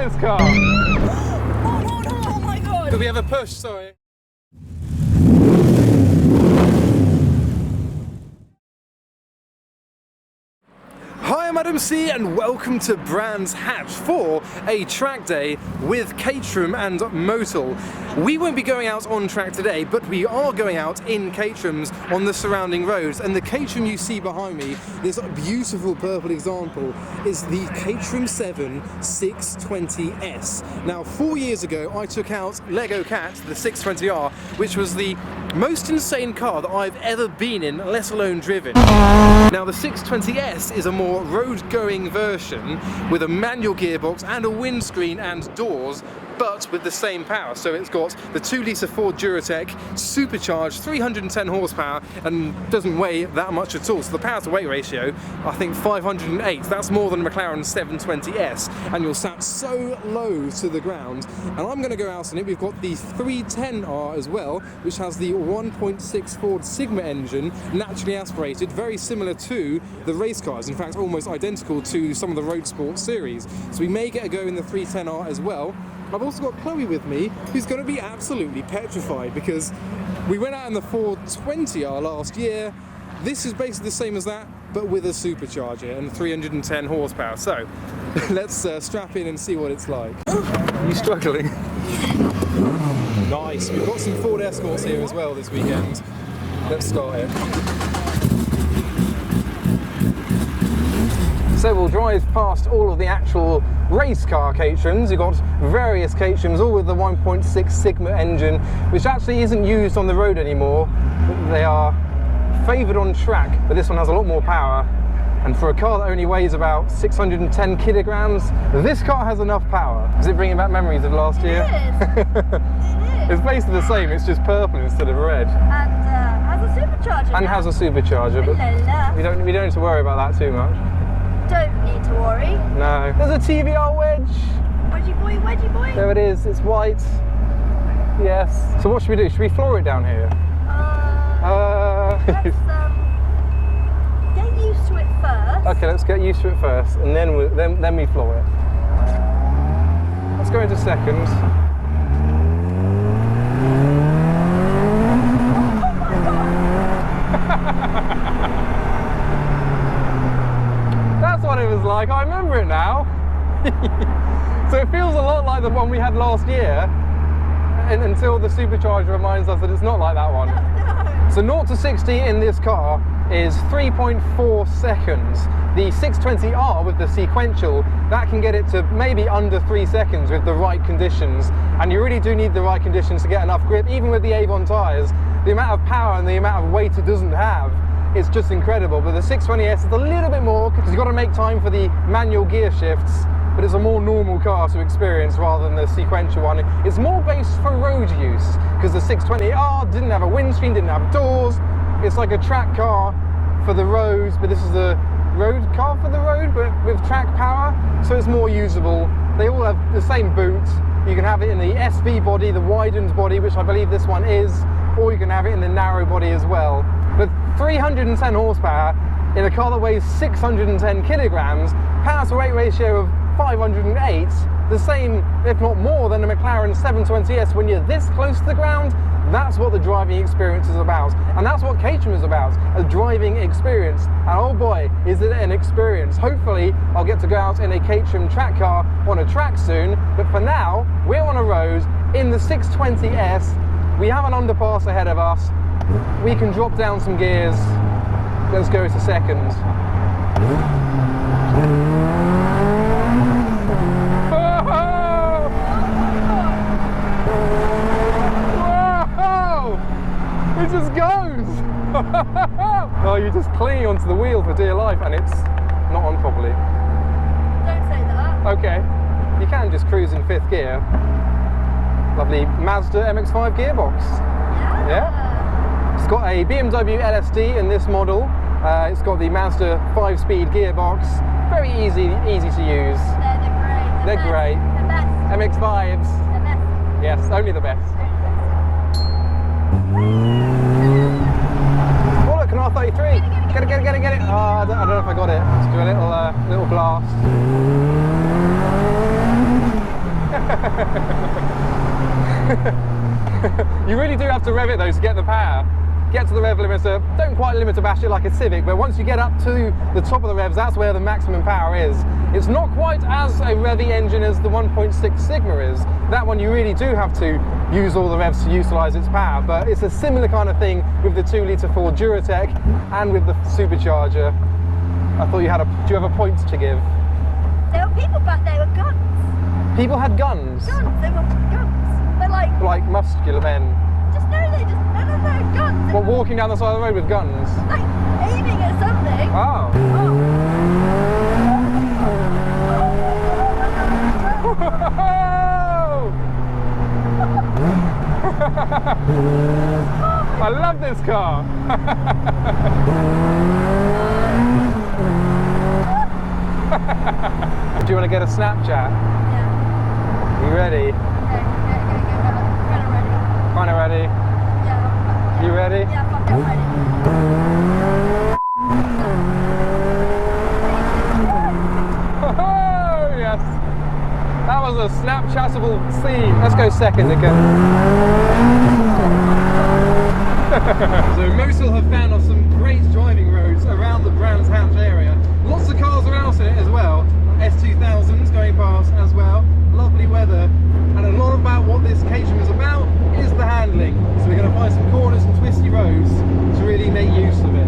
this car. Oh my god! Could we have a push? Sorry. Hi, I'm Adam C and welcome to Brands Hatch for a track day with Caterham and Motul. We won't be going out on track today, but we are going out in Caterhams on the surrounding roads. And the Caterham you see behind me, this beautiful purple example, is the Caterham 7 620S. Now, 4 years ago, I took out Lego Cat, the 620R, which was the most insane car that I've ever been in, let alone driven. Now, the 620S is a more road-going version with a manual gearbox and a windscreen and doors, but with the same power. So it's got the 2-litre Ford Duratec, supercharged, 310 horsepower, and doesn't weigh that much at all. So the power to weight ratio, I think 508. That's more than a McLaren 720S, and you're sat so low to the ground. And I'm going to go out in it. We've got the 310R as well, which has the 1.6 Ford Sigma engine, naturally aspirated, very similar to the race cars. In fact, almost identical to some of the road sports series. So we may get a go in the 310R as well. I've also got Chloe with me, who's going to be absolutely petrified because we went out in the 420R last year. This is basically the same as that, but with a supercharger and 310 horsepower. So let's strap in and see what it's like. Are you struggling? Nice. We've got some Ford Escorts here as well this weekend. Let's start it. So we'll drive past all of the actual race car Caterhams. You've got various Caterhams, all with the 1.6 Sigma engine, which actually isn't used on the road anymore. They are favoured on track, but this one has a lot more power. And for a car that only weighs about 610 kilograms, this car has enough power. Is it bringing back memories of last year? It is. It's basically the same, it's just purple instead of red. And has a supercharger. And has a supercharger, but we don't need to worry about that too much. Don't need to worry. No. There's a TVR wedge. Wedgie boy, wedgie boy. There it is, it's white. Yes. So what should we do? Should we floor it down here? Let's get used to it first. Okay, let's get used to it first, and then we floor it. Let's go into second. That's what it was like, I remember it now. So it feels a lot like the one we had last year, until the supercharger reminds us that it's not like that one. No. So 0 to 60 in this car is 3.4 seconds. The 620R with the sequential, that can get it to maybe under 3 seconds with the right conditions. And you really do need the right conditions to get enough grip, even with the Avon tyres. The amount of power and the amount of weight it doesn't have, it's just incredible. But the 620S is a little bit more because you've got to make time for the manual gear shifts, but it's a more normal car to experience rather than the sequential one. It's more based for road use because the 620R didn't have a windscreen, didn't have doors. It's like a track car for the roads, but this is a road car for the road, but with track power, so it's more usable. They all have the same boot. You can have it in the SV body, the widened body, which I believe this one is, or you can have it in the narrow body as well. But 310 horsepower in a car that weighs 610 kilograms, power to weight ratio of 508, the same, if not more, than a McLaren 720S. When you're this close to the ground, that's what the driving experience is about. And that's what Caterham is about, a driving experience. And oh boy, is it an experience. Hopefully, I'll get to go out in a Caterham track car on a track soon. But for now, we're on a road in the 620S. We have an underpass ahead of us. We can drop down some gears. Let's go to second. It just goes! Oh, you're just clinging onto the wheel for dear life, and it's not on properly. Don't say that. Okay, you can just cruise in 5th gear. Lovely Mazda MX-5 gearbox. Yeah. It's got a BMW LSD in this model. It's got the Mazda 5-speed gearbox. Very easy to use. They're great. The best. MX-5s. The best. Yes, only the best. Oh look, an R33. Get it. Oh, I don't know if I got it. Let's do a little blast. You really do have to rev it though to get the power. Get to the rev limiter, don't quite limiter bash it like a Civic, but once you get up to the top of the revs, that's where the maximum power is. It's not quite as a revvy engine as the 1.6 Sigma is. That one you really do have to use all the revs to utilise its power, but it's a similar kind of thing with the 2-litre Ford Duratec and with the supercharger. I thought you had do you have a point to give? There were people back there with guns. People had guns? Guns, they were guns. They're like muscular men. No, guns. What, walking down the side of the road with guns? Like aiming at something. Oh. I love this car. Do you want to get a Snapchat? Yeah. You ready? Kind of ready. Yeah. You ready? Yeah, fucking ready. Oh, yes. That was a Snapchatable scene. Let's go second again. So Motul have found us some great driving roads around the Brands Hatch area. Lots of cars around in it as well. S2000s going past as well. Lovely weather. And a lot about what this Caterham is about is the handling. So we're going to find some corners and twisty roads to really make use of it.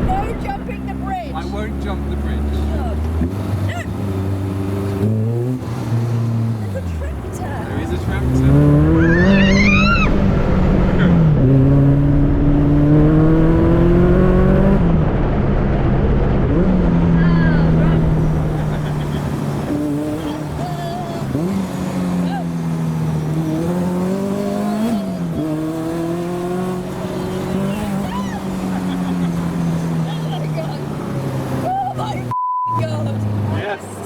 No jumping the bridge. I won't jump the bridge. No. There's a tractor. There is a tractor.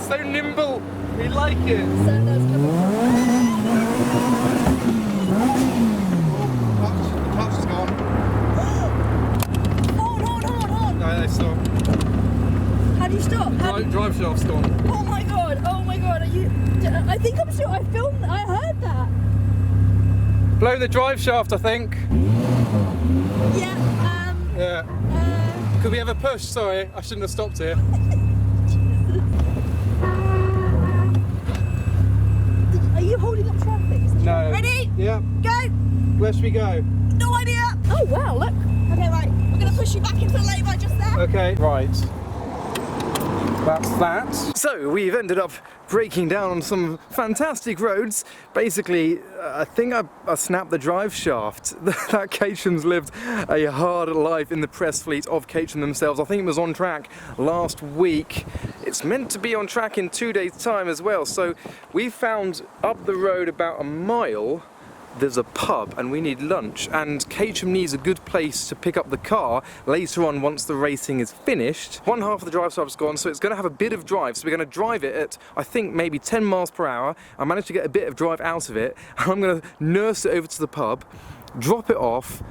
So nimble, we like it. The clutch is gone. Hold on. No, they stopped. How do you stop? Drive shaft's gone. Oh my god, are you... I think I'm sure I filmed, I heard that. Blow the drive shaft, I think. Yeah, Could we have a push? Sorry, I shouldn't have stopped here. Are you holding up traffic? No. Ready? Yeah. Go! Where should we go? No idea! Oh wow, look! Okay, right, I'm gonna push you back into the lay-by just there. Okay, right. That's that. So we've ended up breaking down on some fantastic roads. Basically, I think I snapped the drive shaft. That Caterham's lived a hard life in the press fleet of Caterham themselves. I think it was on track last week. It's meant to be on track in 2 days' time as well. So we found up the road about a mile, there's a pub and we need lunch, and Caterham needs a good place to pick up the car later on once the racing is finished. One half of the drive shaft's gone, so it's going to have a bit of drive, so we're going to drive it at I think maybe 10 miles per hour. I managed to get a bit of drive out of it and I'm going to nurse it over to the pub, drop it off,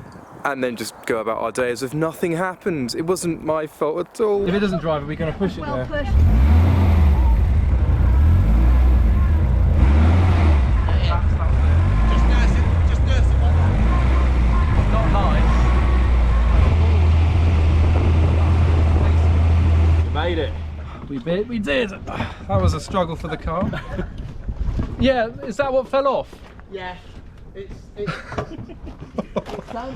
and then just go about our day as if nothing happened. It wasn't my fault at all. If it doesn't drive, are we going to push it Well there? pushed. Made it. We did. That was a struggle for the car. Yeah, is that what fell off? Yeah.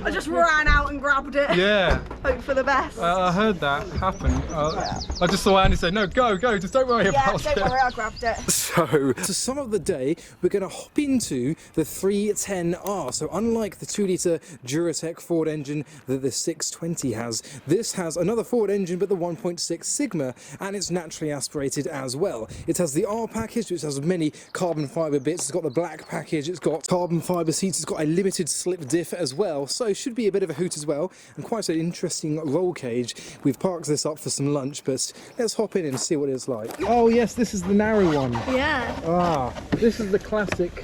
I just ran out and grabbed it. Yeah. Hope for the best. I heard that happen. I just saw Andy say, no, go, just don't worry about it. Don't worry, I grabbed it. So, to sum up the day, we're going to hop into the 310R. So unlike the 2-litre Duratec Ford engine that the 620 has, this has another Ford engine but the 1.6 Sigma, and it's naturally aspirated as well. It has the R package, which has many carbon fibre bits. It's got the black package, it's got carbon fibre seats, it's got a limited slip diff as well, so should be a bit of a hoot as well, and quite an interesting roll cage. We've parked this up for some lunch, but let's hop in and see what it's like. Oh yes, this is the narrow one. Yeah. Ah, this is the classic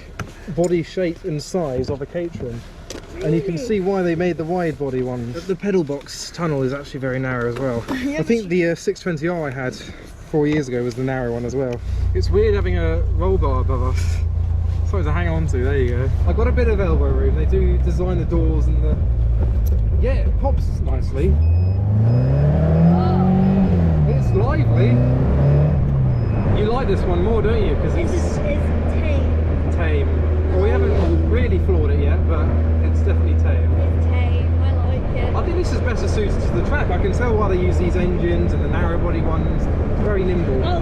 body shape and size of a Caterham. And you can see why they made the wide body ones. The pedal box tunnel is actually very narrow as well. I think the 620R I had 4 years ago was the narrow one as well. It's weird having a roll bar above us. Something to hang on to, there you go. I've got a bit of elbow room. They do design the doors and the... Yeah, it pops nicely. It's lively. You like this one more, don't you? Because it's tame. tame. Well, we haven't really floored it yet, but it's definitely tame. It's tame, I like it. I think this is better suited to the track. I can tell why they use these engines and the narrow body ones. It's very nimble. Oh.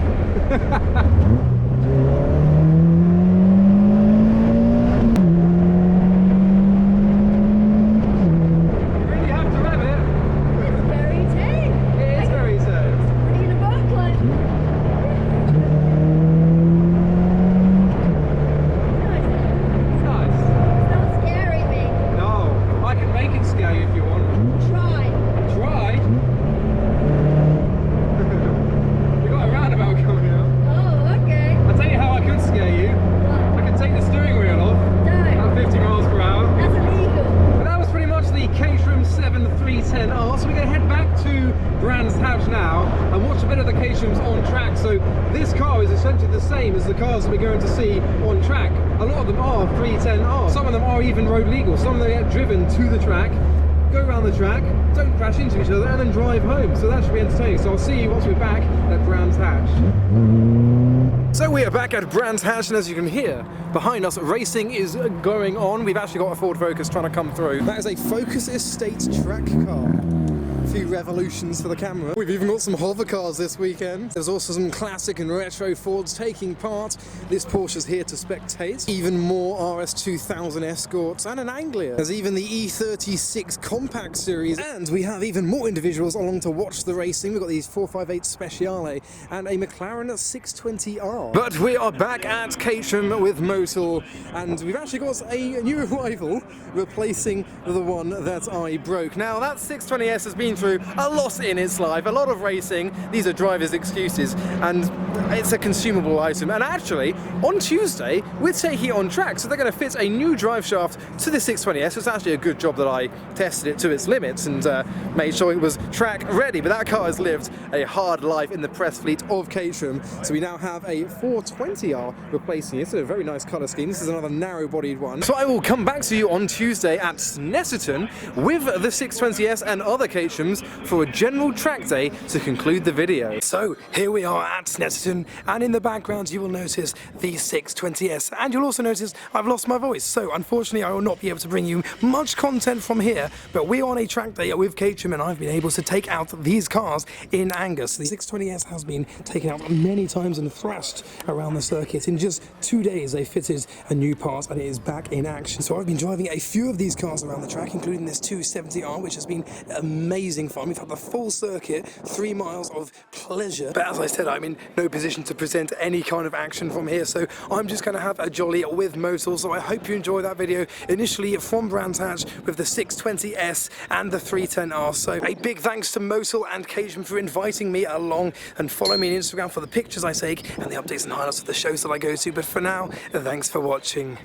On track, so this car is essentially the same as the cars that we're going to see on track. A lot of them are 310R, some of them are even road legal, some of them get driven to the track, go around the track, don't crash into each other and then drive home, so that should be entertaining. So I'll see you once we're back at Brands Hatch. So we are back at Brands Hatch, and as you can hear behind us, racing is going on. We've actually got a Ford Focus trying to come through. That is a Focus Estate track car. A few revolutions for the camera. We've even got some hover cars this weekend. There's also some classic and retro Fords taking part. This Porsche's here to spectate. Even more RS 2000 Escorts and an Anglia. There's even the E36 Compact Series, and we have even more individuals along to watch the racing. We've got these 458 Speciale and a McLaren 620R. But we are back at Caterham with Motul, and we've actually got a new arrival replacing the one that I broke. Now that 620S has been through a lot in its life, a lot of racing. These are drivers' excuses, and it's a consumable item. And actually, on Tuesday, we're taking it on track, so they're going to fit a new drive shaft to the 620S. It's actually a good job that I tested it to its limits and made sure it was track ready, but that car has lived a hard life in the press fleet of Caterham. So we now have a 420R replacing it. It's a very nice colour scheme. This is another narrow-bodied one. So I will come back to you on Tuesday at Snetterton with the 620S and other Caterhams for a general track day to conclude the video. So here we are at Snetterton, and in the background you will notice the 620S, and you'll also notice I've lost my voice, so unfortunately I will not be able to bring you much content from here, but we're on a track day with Caterham and I've been able to take out these cars in Angus. The 620S has been taken out many times and thrashed around the circuit. In just 2 days they fitted a new part and it is back in action. So I've been driving a few of these cars around the track, including this 270R, which has been amazing fun. We've had the full circuit, 3 miles of pleasure, but as I said, I'm in no position to present any kind of action from here, so I'm just going to have a jolly with Motul. So I hope you enjoy that video initially from Brands Hatch with the 620S and the 310R. So a big thanks to Motul and Caterham for inviting me along, and follow me on Instagram for the pictures I take and the updates and highlights of the shows that I go to. But for now, thanks for watching.